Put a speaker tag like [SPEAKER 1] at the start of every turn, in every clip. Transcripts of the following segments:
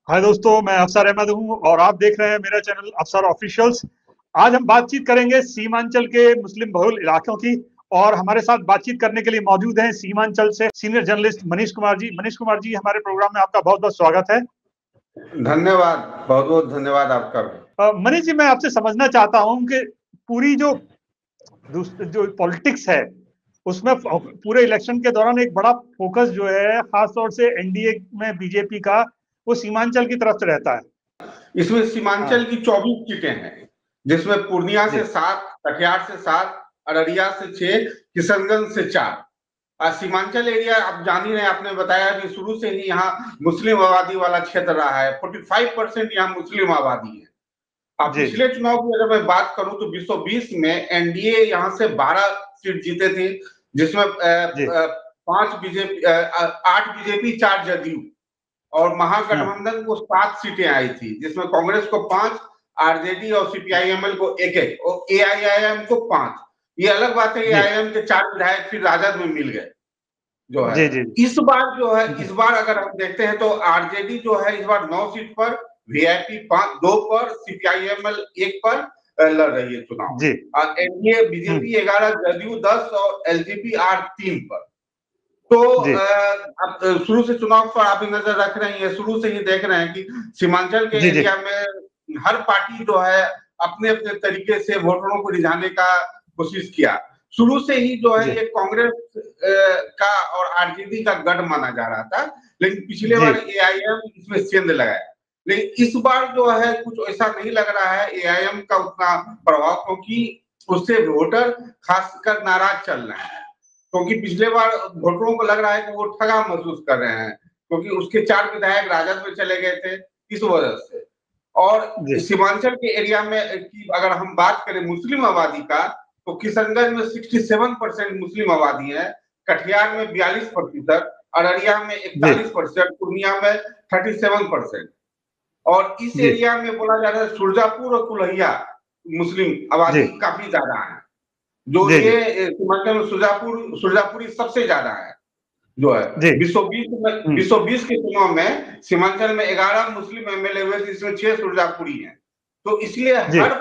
[SPEAKER 1] हाय दोस्तों, मैं अफसर अहमद हूं और आप देख रहे हैं मेरा चैनल अफसर ऑफिशियल्स। आज हम बातचीत करेंगे सीमांचल के मुस्लिम बहुल इलाकों की। और हमारे साथ बातचीत करने के लिए मौजूद हैं सीमांचल से सीनियर जर्नलिस्ट मनीष कुमार जी। मनीष कुमार जी, हमारे प्रोग्राम में आपका बहुत बहुत स्वागत है।
[SPEAKER 2] धन्यवाद। बहुत बहुत धन्यवाद आपका भी।
[SPEAKER 1] मनीष जी, मैं आपसे समझना चाहता हूं कि पूरी जो पॉलिटिक्स है उसमें पूरे इलेक्शन के दौरान एक बड़ा फोकस जो है खासतौर से एनडीए में बीजेपी का, वो सीमांचल की तरफ से रहता है।
[SPEAKER 2] इसमें सीमांचल
[SPEAKER 1] हाँ
[SPEAKER 2] की 24 सीटें हैं, जिसमें पूर्णिया से
[SPEAKER 1] जी
[SPEAKER 2] 7, कटिहार से 7, अररिया से 6, किशनगंज से 4। सीमांचल एरिया आप जान ही रहे हैं, आपने बताया कि शुरू से ही यहाँ मुस्लिम आबादी वाला क्षेत्र रहा है। 45% यहाँ मुस्लिम आबादी है। अब
[SPEAKER 1] जी जी
[SPEAKER 2] पिछले चुनाव की अगर मैं बात करूं तो 2020 में एनडीए यहाँ से 12 सीट जीते थे, जिसमें
[SPEAKER 1] जी
[SPEAKER 2] 5 बीजेपी, 8 बीजेपी, 4 जदयू। और
[SPEAKER 1] हाँ
[SPEAKER 2] महागठबंधन को 7 सीटें आई थी, जिसमें कांग्रेस को 5, आरजेडी और सीपीआईएमएल को 1-1 और एआईआईएम को 5। ये अलग बात है,
[SPEAKER 1] जी
[SPEAKER 2] एआईएम के 4 विधायक फिर राजद में मिल गए जो है।
[SPEAKER 1] जी जी
[SPEAKER 2] इस बार जो है,
[SPEAKER 1] जी
[SPEAKER 2] इस बार अगर हम देखते हैं तो आरजेडी जो है इस बार 9 सीट पर, वीआईपी 5 2 पर, सीपीआईएमएल 1 पर लड़ रही है चुनाव।
[SPEAKER 1] जी
[SPEAKER 2] और एनडीए बीजेपी 11, जदयू 10 और एलजेपी आर 3 पर। तो
[SPEAKER 1] जी
[SPEAKER 2] अब शुरू से चुनाव पर आप ही नजर रख रहे हैं, शुरू से ही देख रहे हैं कि सीमांचल के
[SPEAKER 1] जी जी
[SPEAKER 2] एरिया में हर पार्टी जो है अपने अपने तरीके से वोटरों को रिझाने का कोशिश किया। शुरू से ही जो है
[SPEAKER 1] जी
[SPEAKER 2] ये कांग्रेस का और आरजेडी का गढ़ माना जा रहा था, लेकिन पिछले
[SPEAKER 1] जी
[SPEAKER 2] बार एआईएम इसमें सेंध लगाया। लेकिन इस बार जो है कुछ ऐसा नहीं लग रहा है एआईएम का उतना प्रभाव, क्योंकि उससे वोटर खासकर नाराज चल रहे हैं। क्योंकि पिछले बार वोटरों को लग रहा है कि वो ठगा महसूस कर रहे हैं, क्योंकि उसके 4 विधायक राजद में चले गए थे इस वजह से। और
[SPEAKER 1] जी
[SPEAKER 2] सीमांचल के एरिया में की अगर हम बात करें मुस्लिम आबादी का, तो किशनगंज में 67% मुस्लिम आबादी है, कटिहार में 42%, अररिया में
[SPEAKER 1] जी
[SPEAKER 2] 41%, पूर्णिया में 37%। और इस
[SPEAKER 1] जी
[SPEAKER 2] एरिया में बोला जा रहा है सुरजापुर और कुल्हिया मुस्लिम
[SPEAKER 1] जी
[SPEAKER 2] आबादी काफी ज्यादा है। जो
[SPEAKER 1] जी जी
[SPEAKER 2] ये सीमांचल में सुरजापुरी सबसे ज्यादा है जो है।
[SPEAKER 1] जी
[SPEAKER 2] 220 में,
[SPEAKER 1] हम्म
[SPEAKER 2] 220 के चुनाव में सीमांचल में 11 मुस्लिम एमएलए हुए थे, जिसमें 6 सुरजापुरी हैं। तो इसलिए
[SPEAKER 1] जी
[SPEAKER 2] हर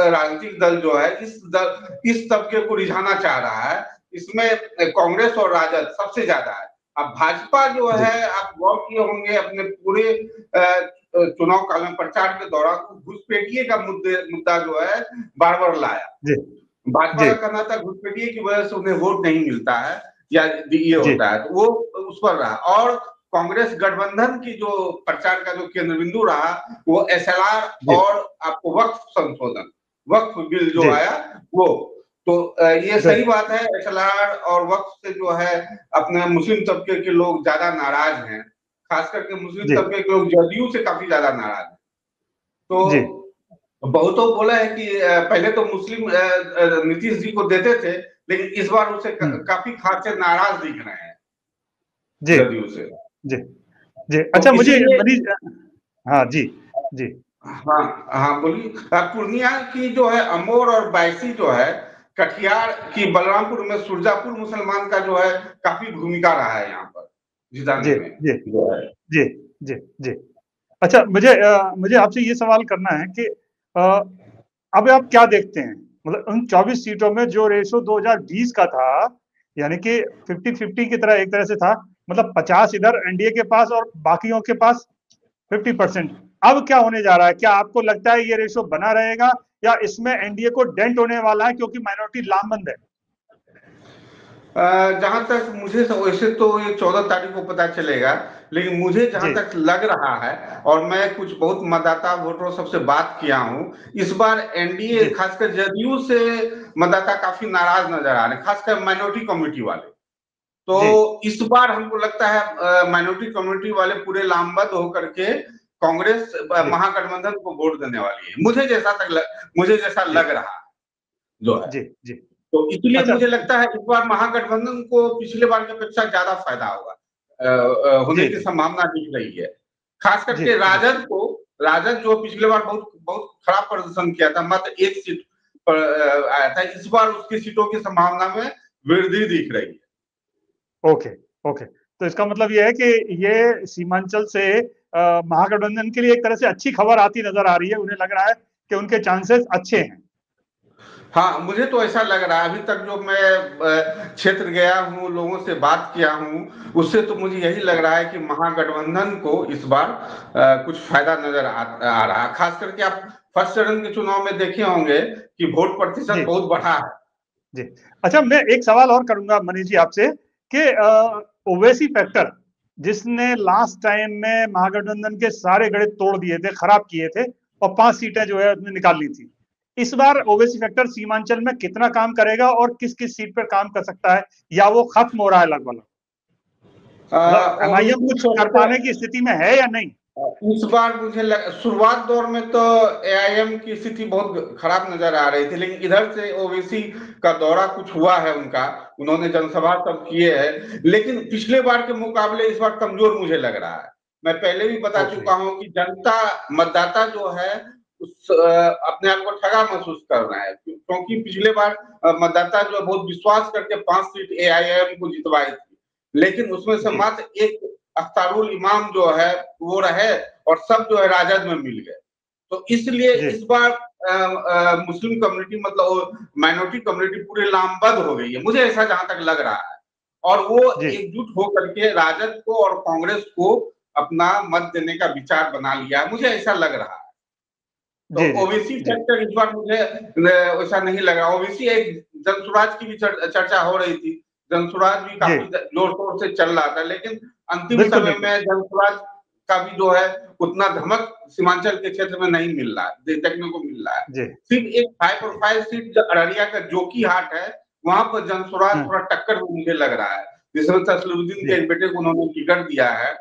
[SPEAKER 2] राजनीतिक दल जो है इस तबके को रिझाना चाह रहा है। इसमें कांग्रेस और राजद सबसे ज्यादा है। अब भाजपा जो
[SPEAKER 1] जी
[SPEAKER 2] है, आप गौर किए होंगे अपने पूरे चुनाव काल में प्रचार के दौरान घुसपैठिए का मुद्दा जो है बार बार लाया।
[SPEAKER 1] जी
[SPEAKER 2] भाजपा
[SPEAKER 1] जी
[SPEAKER 2] का कहना था घुसपैठिए की वजह से उन्हें वोट नहीं मिलता है या ये
[SPEAKER 1] जी
[SPEAKER 2] होता है, तो वो उस पर रहा। और कांग्रेस गठबंधन की जो प्रचार का जो केंद्र बिंदु रहा, वो एसएलआर
[SPEAKER 1] जी
[SPEAKER 2] और आपको वक्फ संशोधन, वक्फ बिल जो
[SPEAKER 1] जी
[SPEAKER 2] आया वो। तो ये
[SPEAKER 1] जी
[SPEAKER 2] सही बात है, एसएलआर और वक्फ से जो है अपने मुस्लिम तबके के लोग ज्यादा नाराज हैं। खास करके मुस्लिम
[SPEAKER 1] जी
[SPEAKER 2] तबके के लोग जदयू से काफी ज्यादा नाराज हैं।
[SPEAKER 1] जी
[SPEAKER 2] तो बहुतों बोला है कि पहले तो मुस्लिम नीतीश जी को देते थे, लेकिन इस बार उसे काफी खासे नाराज दिख रहे हैं
[SPEAKER 1] जी
[SPEAKER 2] जदयू से।
[SPEAKER 1] जी जी।
[SPEAKER 2] तो
[SPEAKER 1] अच्छा, मुझे
[SPEAKER 2] इसलिए
[SPEAKER 1] मनीष, हाँ जी जी
[SPEAKER 2] हाँ हाँ बोलिए। पूर्णिया की जो है अमोर और बायसी जो है, कटिहार की बलरामपुर में सुरजापुर मुसलमान का जो है काफी भूमिका रहा है यहाँ पर
[SPEAKER 1] जी
[SPEAKER 2] जिताने में
[SPEAKER 1] जी
[SPEAKER 2] जो है।
[SPEAKER 1] जी जी जी। अच्छा, मुझे आपसे ये सवाल करना है कि अ, अब आप क्या देखते हैं, मतलब उन 24 सीटों में जो रेशो 2020 का था, यानी कि 50-50 की तरह एक तरह से था, मतलब 50 इधर एनडीए के पास और बाकियों के पास 50%। अब क्या होने जा रहा है? क्या आपको लगता है ये रेशो बना रहेगा या इसमें एनडीए को डेंट होने वाला है क्योंकि माइनॉरिटी लामबंद है?
[SPEAKER 2] जहां तक मुझे वैसे तो ये 14 तारीख को पता चलेगा, लेकिन मुझे जहां
[SPEAKER 1] जी
[SPEAKER 2] तक लग रहा है, और मैं कुछ बहुत मतदाता वोटरों सबसे बात किया हूं, इस बार एनडीए
[SPEAKER 1] जी
[SPEAKER 2] खासकर जदयू से मतदाता काफी नाराज नजर आ रहे हैं, खासकर माइनॉरिटी कम्युनिटी वाले। तो
[SPEAKER 1] जी
[SPEAKER 2] इस बार हमको लगता है माइनॉरिटी कम्युनिटी वाले पूरे लामबंद होकर के कांग्रेस
[SPEAKER 1] जी
[SPEAKER 2] महागठबंधन को वोट देने वाली है, मुझे जैसा
[SPEAKER 1] जी
[SPEAKER 2] लग रहा है जो है।
[SPEAKER 1] जी जी।
[SPEAKER 2] तो इसलिए
[SPEAKER 1] अच्छा।
[SPEAKER 2] मुझे लगता है इस बार महागठबंधन को पिछले बार की अपेक्षा ज्यादा फायदा होगा, होने
[SPEAKER 1] जी
[SPEAKER 2] की
[SPEAKER 1] जी
[SPEAKER 2] संभावना दिख रही है। खास
[SPEAKER 1] जी
[SPEAKER 2] करके
[SPEAKER 1] जी
[SPEAKER 2] राजद जो पिछले बार बहुत बहुत खराब प्रदर्शन किया था, मात्र 1 सीट पर आया था, इस बार उसकी सीटों की संभावना में वृद्धि दिख रही है।
[SPEAKER 1] Okay okay. तो इसका मतलब ये है कि ये सीमांचल से महागठबंधन के लिए एक तरह से अच्छी खबर आती नजर आ रही है। उन्हें लग रहा है कि उनके चांसेस अच्छे हैं।
[SPEAKER 2] हाँ, मुझे तो ऐसा लग रहा है, अभी तक जो मैं क्षेत्र गया हूँ, लोगों से बात किया हूँ, उससे तो मुझे यही लग रहा है कि महागठबंधन को इस बार कुछ फायदा नजर आ रहा है। खास करके आप फर्स्ट चरण के चुनाव में देखे होंगे कि वोट प्रतिशत
[SPEAKER 1] जी
[SPEAKER 2] बहुत बढ़ा है।
[SPEAKER 1] जी। अच्छा, मैं एक सवाल और करूंगा मनीष जी आपसे कि ओवैसी फैक्टर जिसने लास्ट टाइम में महागठबंधन के सारे गणित तोड़ दिए थे, खराब किए थे और 5 सीटें जो है उसने निकाल ली थी, इस बार ओवैसी फैक्टर सीमांचल में कितना काम करेगा और किस किस सीट पर काम कर सकता है, या वो खत्म हो रहा है लगभग? मतलब एमआईएम
[SPEAKER 2] ओबीसी
[SPEAKER 1] कुछ कर
[SPEAKER 2] फैक्टर
[SPEAKER 1] पाने की स्थिति में है या नहीं?
[SPEAKER 2] इस बार मुझे शुरुआत दौर में तो एआईएम की स्थिति बहुत खराब नजर आ रही थी, लेकिन इधर से ओबीसी का दौरा कुछ हुआ है उनका, उन्होंने जनसभा सब किए हैं, लेकिन पिछले बार के मुकाबले इस बार कमजोर मुझे लग रहा है। मैं पहले भी बता
[SPEAKER 1] ओके।
[SPEAKER 2] चुका हूं कि जनता मतदाता जो है अपने आप को ठगा महसूस कर रहा है, क्योंकि पिछले बार मतदाता जो है बहुत विश्वास करके 5 सीट एआईएम को जितवाई थी, लेकिन उसमें से
[SPEAKER 1] जी
[SPEAKER 2] मात्र एक अख्तारुल इमाम जो है वो रहे और सब जो है राजद में मिल गए। तो इसलिए
[SPEAKER 1] जी
[SPEAKER 2] इस बार मुस्लिम कम्युनिटी, मतलब माइनॉरिटी कम्युनिटी पूरी लामबंद हो गई है, मुझे ऐसा जहां तक लग रहा है, और वो
[SPEAKER 1] जी
[SPEAKER 2] एकजुट होकर के राजद को और कांग्रेस को अपना मत देने का विचार बना लिया है, मुझे ऐसा लग रहा है। तो
[SPEAKER 1] जी जी
[SPEAKER 2] ओबीसी
[SPEAKER 1] जी
[SPEAKER 2] फैक्टर इस बार मुझे वैसा नहीं लग रहा। ओबीसी एक जनसुराज की भी चर्चा हो रही थी, जनसुराज भी
[SPEAKER 1] जी,
[SPEAKER 2] काफी जोर शोर से चल रहा था, लेकिन अंतिम
[SPEAKER 1] बिल्कुल
[SPEAKER 2] समय
[SPEAKER 1] बिल्कुल।
[SPEAKER 2] में जनसुराज का भी जो है उतना धमक सीमांचल के क्षेत्र में नहीं मिल रहा है, देखने को मिल रहा है।
[SPEAKER 1] जी
[SPEAKER 2] सिर्फ एक हाई प्रोफाइल सीट अररिया का जोकी हाट है, वहां पर जनसुराज
[SPEAKER 1] हाँ,
[SPEAKER 2] थोड़ा टक्कर में मुझे लग रहा है, जिसमें तसलीमुद्दीन
[SPEAKER 1] जी
[SPEAKER 2] के बेटे को उन्होंने टिकट दिया है।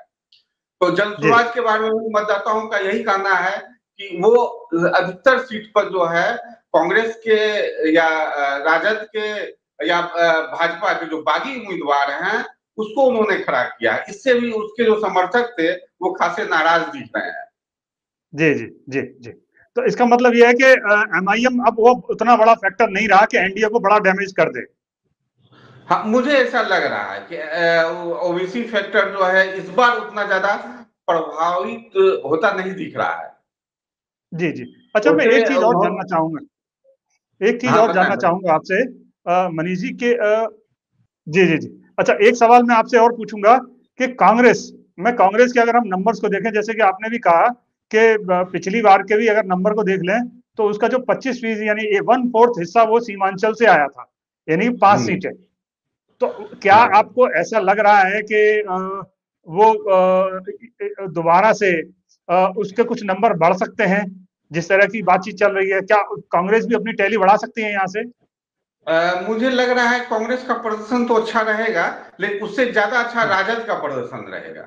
[SPEAKER 2] तो
[SPEAKER 1] जी
[SPEAKER 2] जनसुराज के बारे में मतदाताओं का यही कहना है कि वो अधिकतर सीट पर जो है कांग्रेस के या राजद के या भाजपा के जो बागी उम्मीदवार हैं उसको उन्होंने खड़ा किया है। इससे भी उसके जो समर्थक थे वो खासे नाराज दिख रहे हैं।
[SPEAKER 1] जी जी जी जी। तो इसका मतलब यह है कि एमआईएम अब वो उतना बड़ा फैक्टर नहीं रहा कि एनडीए को बड़ा डैमेज कर दे।
[SPEAKER 2] हाँ, मुझे ऐसा लग रहा है कि ओबीसी फैक्टर जो है इस बार उतना ज्यादा प्रभावित होता नहीं दिख रहा है।
[SPEAKER 1] जी जी। अच्छा, मैं
[SPEAKER 2] उसे
[SPEAKER 1] एक चीज और जानना
[SPEAKER 2] उन्होंने
[SPEAKER 1] चाहूंगा, एक चीज
[SPEAKER 2] हाँ
[SPEAKER 1] और
[SPEAKER 2] बताएं
[SPEAKER 1] जानना
[SPEAKER 2] बताएं।
[SPEAKER 1] चाहूंगा आपसे मनीष जी के जी जी जी। अच्छा, एक सवाल मैं आपसे और पूछूंगा कि कांग्रेस, मैं कांग्रेस के अगर हम नंबर्स को देखें, जैसे कि आपने भी कहा कि पिछली बार के भी अगर नंबर को देख लें तो उसका जो 25% यानी 1/4 हिस्सा वो सीमांचल से आया था, यानी 5
[SPEAKER 2] हम्म,
[SPEAKER 1] सीटें। तो क्या
[SPEAKER 2] हाँ।
[SPEAKER 1] आपको ऐसा लग रहा है कि वो दोबारा से उसके कुछ नंबर बढ़ सकते हैं? जिस तरह की बातचीत चल रही है, क्या कांग्रेस भी अपनी टैली बढ़ा सकती है यहाँ से?
[SPEAKER 2] मुझे लग रहा है कांग्रेस का प्रदर्शन तो अच्छा रहेगा, लेकिन उससे ज्यादा अच्छा
[SPEAKER 1] हाँ,
[SPEAKER 2] राजद का प्रदर्शन रहेगा।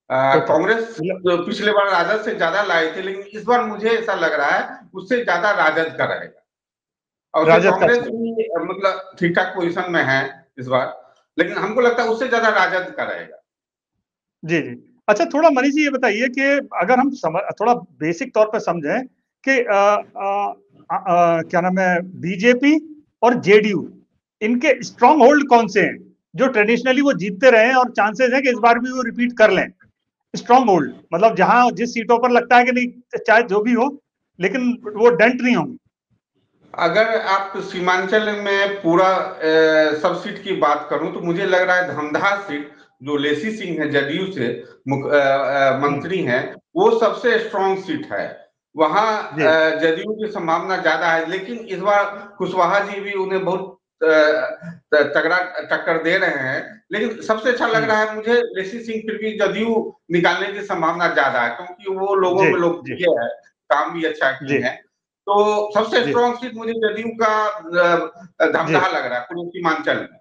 [SPEAKER 1] ओके।
[SPEAKER 2] कांग्रेस पिछले बार राजद से ज्यादा लाई थी, लेकिन इस बार मुझे ऐसा लग रहा है उससे ज्यादा राजद का रहेगा। और उसे
[SPEAKER 1] राजद का
[SPEAKER 2] कांग्रेस
[SPEAKER 1] अच्छा।
[SPEAKER 2] भी मतलब ठीक ठाक पोजीशन में है इस बार, लेकिन हमको लगता है उससे ज्यादा राजद का रहेगा।
[SPEAKER 1] जी जी। अच्छा, थोड़ा मनीष जी ये बताइए कि अगर हम थोड़ा बेसिक तौर पे समझें कि क्या नाम है, बीजेपी और जेडीयू, इनके स्ट्रांग होल्ड कौन से हैं जो ट्रेडिशनली वो जीतते रहे हैं और चांसेस है कि इस बार भी वो रिपीट कर लें? स्ट्रांग होल्ड मतलब जहां जिस सीटों पर लगता है कि नहीं, चाहे जो भी हो, लेकिन वो डेंट नहीं होंगे।
[SPEAKER 2] अगर आप सीमांचल में पूरा सब सीट की बात करूं तो मुझे लग रहा है धमदाहा सीट, जो लेसी सिंह है जदयू से
[SPEAKER 1] हम्म,
[SPEAKER 2] मंत्री हैं, वो सबसे स्ट्रांग सीट है। वहां
[SPEAKER 1] जी
[SPEAKER 2] जदयू की संभावना ज्यादा है, लेकिन इस बार कुशवाहा जी भी उन्हें बहुत तगड़ा टक्कर दे रहे हैं। लेकिन सबसे अच्छा लग
[SPEAKER 1] हम्म,
[SPEAKER 2] रहा है मुझे लेसी सिंह, फिर भी जदयू निकालने की संभावना ज्यादा है, क्योंकि वो लोगों
[SPEAKER 1] जी
[SPEAKER 2] में
[SPEAKER 1] जी
[SPEAKER 2] लोकप्रिय है, काम भी अच्छा
[SPEAKER 1] जी
[SPEAKER 2] की है। तो सबसे
[SPEAKER 1] जी
[SPEAKER 2] स्ट्रॉन्ग सीट मुझे जदयू का
[SPEAKER 1] जी
[SPEAKER 2] धमदाहा लग रहा है पूरे सीमांचल में।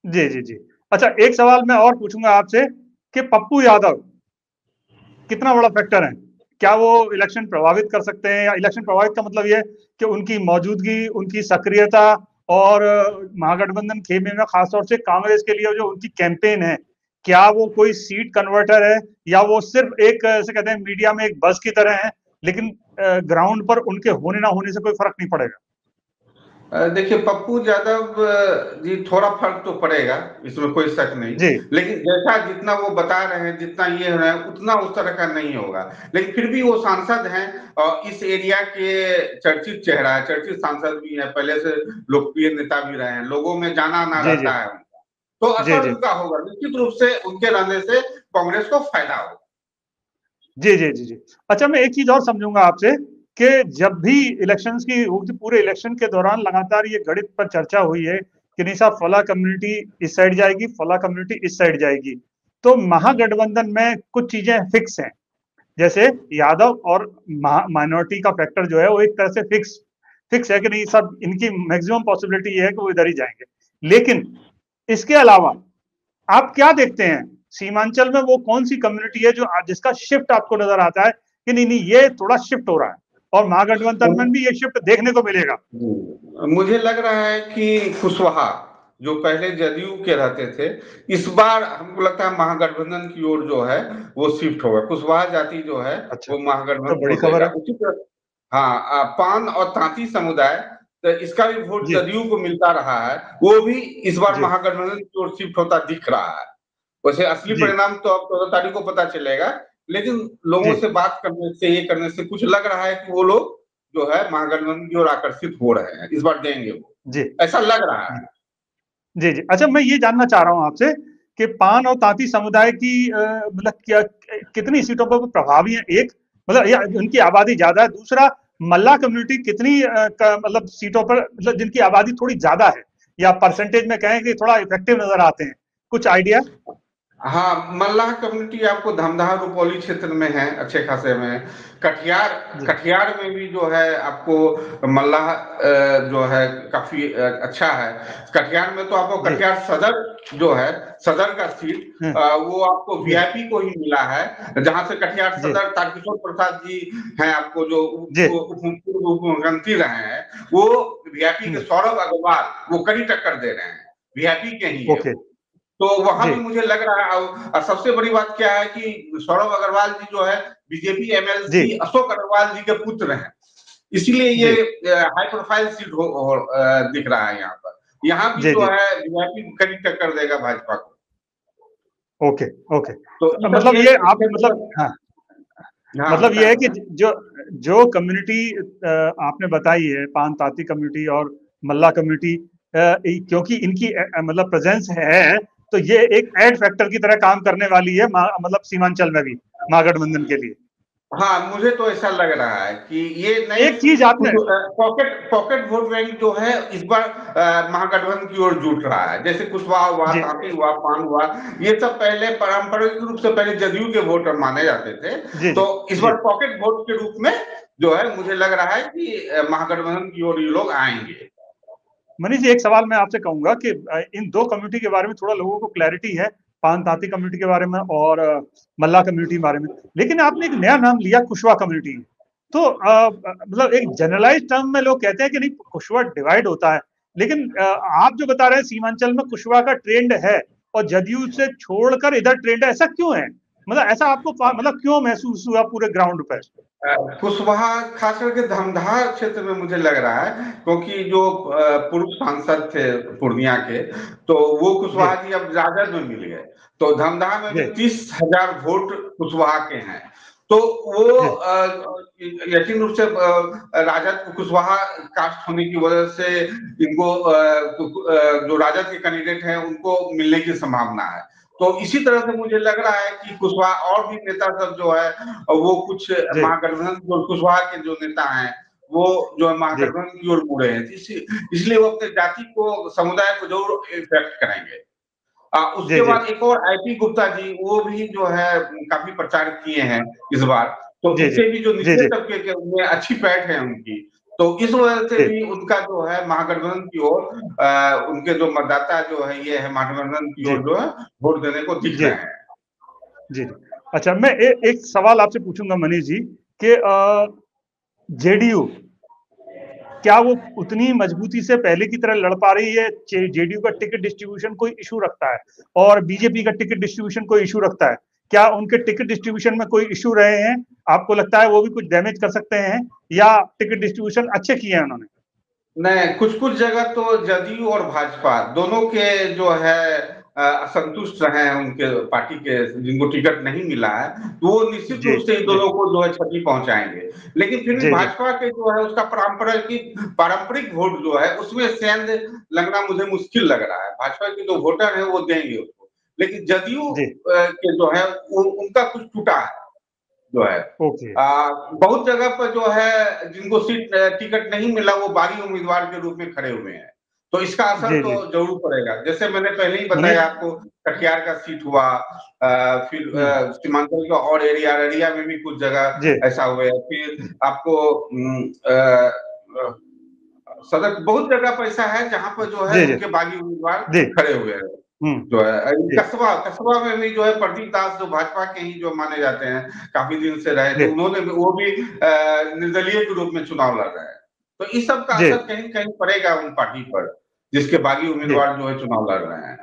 [SPEAKER 1] जी जी जी। अच्छा, एक सवाल मैं और पूछूंगा आपसे कि पप्पू यादव कितना बड़ा फैक्टर है? क्या वो इलेक्शन प्रभावित कर सकते हैं? या इलेक्शन प्रभावित का मतलब ये है कि उनकी मौजूदगी, उनकी सक्रियता और महागठबंधन खेमे में खासतौर से कांग्रेस के लिए जो उनकी कैंपेन है, क्या वो कोई सीट कन्वर्टर है, या वो सिर्फ एक ऐसे कहते हैं मीडिया में एक बज की तरह है, लेकिन ग्राउंड पर उनके होने ना होने से कोई फर्क नहीं पड़ेगा?
[SPEAKER 2] देखिए पप्पू यादव जी थोड़ा फर्क तो पड़ेगा, इसमें कोई शक नहीं।
[SPEAKER 1] जी
[SPEAKER 2] लेकिन जैसा जितना वो बता रहे हैं, जितना ये है उतना उस तरह का नहीं होगा। लेकिन फिर भी वो सांसद हैं और इस एरिया के चर्चित चेहरा है, चर्चित सांसद भी है, पहले से लोकप्रिय नेता भी रहे हैं, लोगों में जाना आना
[SPEAKER 1] जी जी
[SPEAKER 2] रहता है उनका। तो
[SPEAKER 1] जी
[SPEAKER 2] असर
[SPEAKER 1] जी
[SPEAKER 2] उनका होगा, निश्चित रूप से उनके रहने से कांग्रेस को फायदा होगा।
[SPEAKER 1] जी जी जी जी। अच्छा, मैं एक चीज और समझूंगा आपसे कि जब भी इलेक्शंस की पूरे इलेक्शन के दौरान लगातार ये गणित पर चर्चा हुई है कि नहीं साहब फला कम्युनिटी इस साइड जाएगी, फला कम्युनिटी इस साइड जाएगी, तो महागठबंधन में कुछ चीजें फिक्स हैं। जैसे यादव और माइनॉरिटी का फैक्टर जो है वो एक तरह से फिक्स फिक्स है कि नहीं सब इनकी मैक्सिमम पॉसिबिलिटी ये है कि वो इधर ही जाएंगे। लेकिन इसके अलावा आप क्या देखते हैं सीमांचल में वो कौन सी कम्युनिटी है जो जिसका शिफ्ट आपको नजर आता है कि नहीं नहीं ये थोड़ा शिफ्ट हो रहा है, और महागठबंधन में भी ये शिफ्ट देखने को मिलेगा?
[SPEAKER 2] मुझे लग रहा है कि कुशवाहा जो पहले जदयू के रहते थे, इस बार हमको लगता है महागठबंधन की ओर जो है वो शिफ्ट होगा। कुशवाहा जाति जो है
[SPEAKER 1] अच्छा,
[SPEAKER 2] वो
[SPEAKER 1] तो
[SPEAKER 2] महागठबंधन
[SPEAKER 1] बड़ी
[SPEAKER 2] को
[SPEAKER 1] खबर
[SPEAKER 2] देगा।
[SPEAKER 1] है।
[SPEAKER 2] उसी तरह हाँ, पान और तांती समुदाय, तो इसका भी वोट
[SPEAKER 1] जी
[SPEAKER 2] जदयू को मिलता रहा है, वो भी इस बार
[SPEAKER 1] जी
[SPEAKER 2] महागठबंधन की ओर शिफ्ट होता दिख रहा है। वैसे असली
[SPEAKER 1] जी
[SPEAKER 2] परिणाम तो अब 14 तारीख को पता चलेगा, लेकिन लोगों
[SPEAKER 1] जी
[SPEAKER 2] से बात करने से, ये करने से कुछ लग रहा है कि वो लोग जो है महागठबंधन की ओर आकर्षित हो रहे हैं, इस बार देंगे वो,
[SPEAKER 1] जी
[SPEAKER 2] ऐसा लग रहा
[SPEAKER 1] जी
[SPEAKER 2] है।
[SPEAKER 1] जी जी। अच्छा, मैं ये जानना चाह रहा हूँ आपसे कि पान और तांती समुदाय की मतलब क्या कितनी सीटों पर वो प्रभावी है? एक मतलब या उनकी आबादी ज्यादा है, दूसरा मल्ला कम्युनिटी कितनी मतलब सीटों पर मतलब जिनकी आबादी थोड़ी ज्यादा है, या परसेंटेज में कहें कि थोड़ा इफेक्टिव नजर आते हैं, कुछ आइडिया?
[SPEAKER 2] हाँ, मल्लाह कम्युनिटी आपको धमदाहा रुपौली क्षेत्र में है, अच्छे खासे में। कटिहार
[SPEAKER 1] जी
[SPEAKER 2] कटिहार में भी जो है आपको मल्लाह जो है काफी अच्छा है। कटिहार में तो आपको
[SPEAKER 1] जी
[SPEAKER 2] कटिहार सदर जो है, सदर का सीट
[SPEAKER 1] हाँ,
[SPEAKER 2] वो आपको
[SPEAKER 1] जी
[SPEAKER 2] वीआईपी को ही मिला है, जहां से कटिहार
[SPEAKER 1] जी
[SPEAKER 2] सदर तारकिशोर प्रसाद जी हैं, आपको जो
[SPEAKER 1] जी
[SPEAKER 2] पूर्व उप मुख्यमंत्री रहे हैं, वो वीआईपी के
[SPEAKER 1] हम्म,
[SPEAKER 2] सौरभ अग्रवाल वो कड़ी टक्कर दे रहे हैं, वीआईपी के ही है
[SPEAKER 1] ओके।
[SPEAKER 2] वो। तो वहां
[SPEAKER 1] जी
[SPEAKER 2] भी मुझे लग रहा है, और सबसे बड़ी बात क्या है कि सौरभ अग्रवाल जी जो है बीजेपी
[SPEAKER 1] जी
[SPEAKER 2] एमएलसी अशोक अग्रवाल जी के पुत्र हैं, इसीलिए
[SPEAKER 1] जी
[SPEAKER 2] ये हाई प्रोफाइल सीट दिख रहा है यहाँ पर। यहाँ भी
[SPEAKER 1] जी
[SPEAKER 2] जो
[SPEAKER 1] जी
[SPEAKER 2] है बीजेपी कड़ी टक्कर देगा भाजपा को।
[SPEAKER 1] Okay okay.
[SPEAKER 2] तो
[SPEAKER 1] तो मतलब
[SPEAKER 2] ये
[SPEAKER 1] ये आप
[SPEAKER 2] क्षेत्र
[SPEAKER 1] मतलब हाँ,
[SPEAKER 2] में हाँ
[SPEAKER 1] मतलब ये
[SPEAKER 2] बताएं
[SPEAKER 1] है कि
[SPEAKER 2] बताएं।
[SPEAKER 1] जो जो कम्युनिटी आपने बताई है, पान ताती कम्युनिटी और मल्ला कम्युनिटी, क्योंकि इनकी मतलब प्रेजेंस है, तो ये एक एड फैक्टर की तरह काम करने वाली है मतलब सीमांचल में भी महागठबंधन के लिए।
[SPEAKER 2] हाँ, मुझे तो ऐसा लग रहा है कि ये नए
[SPEAKER 1] एक चीज आपने
[SPEAKER 2] पॉकेट पॉकेट वोट बैंक जो है इस बार महागठबंधन की ओर जुट रहा है। जैसे कुशवाहा हुआ,
[SPEAKER 1] जी
[SPEAKER 2] तांती हुआ, पान हुआ, ये सब पहले पारंपरिक रूप से पहले जदयू के वोटर माने जाते थे।
[SPEAKER 1] जी जी
[SPEAKER 2] तो इस
[SPEAKER 1] जी
[SPEAKER 2] बार पॉकेट वोट के रूप में जो है मुझे लग रहा है कि महागठबंधन की ओर ये लोग आएंगे।
[SPEAKER 1] मनीष जी, एक सवाल मैं आपसे कहूंगा कि इन दो कम्युनिटी के बारे में थोड़ा लोगों को क्लैरिटी है, पान ताती कम्युनिटी के बारे में और मल्ला कम्युनिटी के बारे में, लेकिन आपने एक नया नाम लिया कुशवा कम्युनिटी। तो मतलब एक जनरलाइज टर्म में लोग कहते हैं कि नहीं कुशवा डिवाइड होता है, लेकिन आप जो बता रहे हैं सीमांचल में कुशवा का ट्रेंड है और जदयू से छोड़कर इधर ट्रेंड है, ऐसा क्यों है? मतलब ऐसा आपको मतलब क्यों महसूस हुआ पूरे ग्राउंड पे?
[SPEAKER 2] कुशवाहा खास करके धमदाहा क्षेत्र में मुझे लग रहा है, क्योंकि जो पूर्व सांसद थे पूर्णिया के, तो वो
[SPEAKER 1] जी
[SPEAKER 2] कुशवाहा जी अब राजद में मिल गए। तो धमदाहा में भी
[SPEAKER 1] जी
[SPEAKER 2] 30,000 वोट कुशवाहा के हैं। तो वो
[SPEAKER 1] जी
[SPEAKER 2] यकीन रूप से राजद कुशवाहा कास्ट होने की वजह से इनको जो राजद के कैंडिडेट हैं उनको मिलने की संभावना है। तो इसी तरह से मुझे लग रहा है कि कुशवाहा और भी नेता सब जो है वो कुछ
[SPEAKER 1] जी
[SPEAKER 2] महागठबंधन जो कुशवाहा के जो नेता हैं वो जो है
[SPEAKER 1] जी
[SPEAKER 2] महागठबंधन की ओर मुड़े हैं, इसलिए वो अपने जाति को, समुदाय को जरूर इफेक्ट करेंगे।
[SPEAKER 1] जी
[SPEAKER 2] उसके
[SPEAKER 1] जी
[SPEAKER 2] बाद एक और आईपी गुप्ता जी, वो भी जो है काफी प्रचार किए हैं इस बार। तो
[SPEAKER 1] जी जी
[SPEAKER 2] इससे भी जो
[SPEAKER 1] जी
[SPEAKER 2] निचले
[SPEAKER 1] जी
[SPEAKER 2] तबके के उनमें अच्छी पैठ है उनकी, तो इस वजह से
[SPEAKER 1] जी
[SPEAKER 2] भी उनका जो है महागठबंधन की ओर उनके जो मतदाता जो है ये है महागठबंधन की
[SPEAKER 1] जी
[SPEAKER 2] ओर जो है वोट देने को दिख
[SPEAKER 1] जी
[SPEAKER 2] रहे हैं।
[SPEAKER 1] जी जी। अच्छा, मैं एक सवाल आपसे पूछूंगा मनीष जी कि जेडीयू क्या वो उतनी मजबूती से पहले की तरह लड़ पा रही है? जेडीयू का टिकट डिस्ट्रीब्यूशन कोई इशू रखता है और बीजेपी का टिकट डिस्ट्रीब्यूशन कोई इशू रखता है, क्या उनके टिकट डिस्ट्रीब्यूशन में कोई इशू रहे हैं? आपको लगता है वो भी कुछ डैमेज कर सकते हैं या टिकट डिस्ट्रीब्यूशन अच्छे किए हैं उन्होंने?
[SPEAKER 2] नहीं, कुछ कुछ जगह तो जदयू और भाजपा दोनों के जो है असंतुष्ट रहे हैं उनके पार्टी के, जिनको टिकट नहीं मिला है, तो वो निश्चित
[SPEAKER 1] जी
[SPEAKER 2] रूप से इन
[SPEAKER 1] जी
[SPEAKER 2] दोनों को जो है क्षति पहुंचाएंगे। लेकिन फिर भी
[SPEAKER 1] जी जी
[SPEAKER 2] भाजपा के जो है उसका पारंपरिक वोट जो है उसमें सेंध लगना मुझे मुश्किल लग रहा है। भाजपा के जो वोटर है वो देंगे उसको, लेकिन जदयू
[SPEAKER 1] जी
[SPEAKER 2] के जो है उनका कुछ टूटा है जो है।
[SPEAKER 1] ओके
[SPEAKER 2] बहुत जगह पर जो है जिनको सीट टिकट नहीं मिला वो बागी उम्मीदवार के रूप में खड़े हुए हैं, तो इसका असर
[SPEAKER 1] जी
[SPEAKER 2] तो
[SPEAKER 1] जी
[SPEAKER 2] जरूर पड़ेगा। जैसे मैंने पहले ही
[SPEAKER 1] मनीष
[SPEAKER 2] बताया आपको, कटिहार का सीट हुआ, फिर
[SPEAKER 1] हम्म
[SPEAKER 2] सीमांचल का और एरिया में भी कुछ जगह
[SPEAKER 1] जी
[SPEAKER 2] ऐसा हुआ है। फिर आपको सदर बहुत जगह पर ऐसा है जहां पर जो है
[SPEAKER 1] जी जी
[SPEAKER 2] उनके बागी उम्मीदवार
[SPEAKER 1] जी
[SPEAKER 2] खड़े हुए हैं
[SPEAKER 1] हम्म
[SPEAKER 2] जो है।
[SPEAKER 1] जी
[SPEAKER 2] कस्बा में भी जो है प्रदीप दास जो भाजपा के ही जो माने जाते हैं, काफी दिन से रहे थे,
[SPEAKER 1] जी
[SPEAKER 2] उन्होंने भी वो भी निर्दलीय के रूप में चुनाव लड़ रहे हैं। तो इस सब का
[SPEAKER 1] जी
[SPEAKER 2] असर कहीं कहीं पड़ेगा उन पार्टी पर जिसके बागी
[SPEAKER 1] जी
[SPEAKER 2] उम्मीदवार जो है चुनाव लड़ रहे हैं।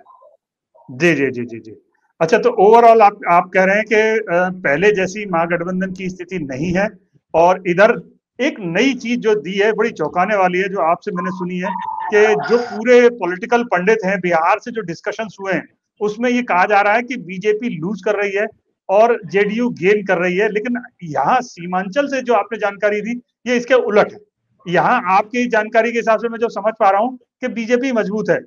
[SPEAKER 1] जी जी जी जी जी अच्छा, तो ओवरऑल आप कह रहे हैं कि पहले जैसी महागठबंधन की स्थिति नहीं है, और इधर एक नई चीज जो दी है बड़ी चौंकाने वाली है, जो आपसे मैंने सुनी है कि जो पूरे पॉलिटिकल पंडित हैं बिहार से जो डिस्कशंस हुए हैं उसमें ये कहा जा रहा है कि बीजेपी लूज कर रही है और जेडीयू गेन कर रही है। लेकिन यहाँ सीमांचल से जो आपने जानकारी दी ये इसके उलट है। यहाँ आपकी जानकारी के हिसाब से मैं जो समझ पा रहा हूँ कि बीजेपी मजबूत है,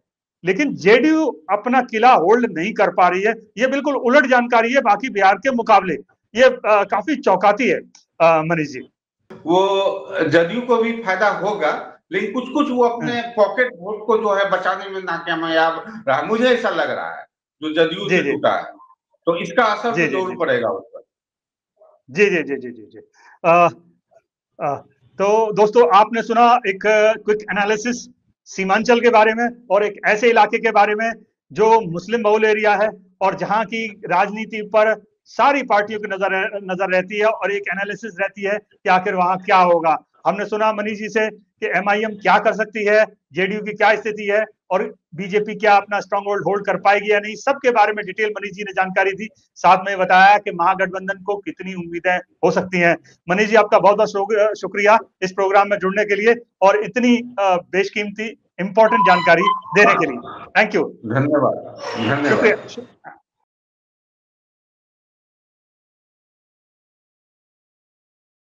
[SPEAKER 1] लेकिन जेडीयू अपना किला होल्ड नहीं कर पा रही है। ये बिल्कुल उलट जानकारी है बाकी बिहार के मुकाबले। ये काफी चौंकाती है मनीष जी।
[SPEAKER 2] वो जदयू को भी फायदा होगा, लेकिन कुछ कुछ वो अपने पॉकेट वोट को जो है बचाने में नाकामयाब रहा, मुझे ऐसा लग रहा है, जो जदयू
[SPEAKER 1] जी
[SPEAKER 2] से
[SPEAKER 1] जी
[SPEAKER 2] टूटा है। तो इसका असर
[SPEAKER 1] जी
[SPEAKER 2] तो
[SPEAKER 1] जी
[SPEAKER 2] जरूर
[SPEAKER 1] जी
[SPEAKER 2] पड़ेगा उस पर।
[SPEAKER 1] जी जी जी जी जी जी अ, अ, तो दोस्तों आपने सुना एक क्विक एनालिसिस सीमांचल के बारे में और एक ऐसे इलाके के बारे में जो मुस्लिम बहुल एरिया है और जहां की राजनीति पर सारी पार्टियों की नजर रहती है और एक एनालिसिस रहती है कि आखिर वहां क्या होगा। हमने सुना मनीष जी से कि एमआईएम क्या कर सकती है, जेडीयू की क्या स्थिति है और बीजेपी क्या अपना स्ट्रांग होल्ड होल्ड कर पाएगी या नहीं, सबके बारे में डिटेल मनीष जी ने जानकारी दी। साथ में बताया कि महागठबंधन को कितनी उम्मीदें हो सकती हैं। मनीष जी आपका बहुत बहुत शुक्रिया इस प्रोग्राम में जुड़ने के लिए और इतनी बेशकीमती इंपॉर्टेंट जानकारी देने के लिए। Thank you.
[SPEAKER 2] धन्यवाद। धन्यवाद।
[SPEAKER 1] शुक्रिया।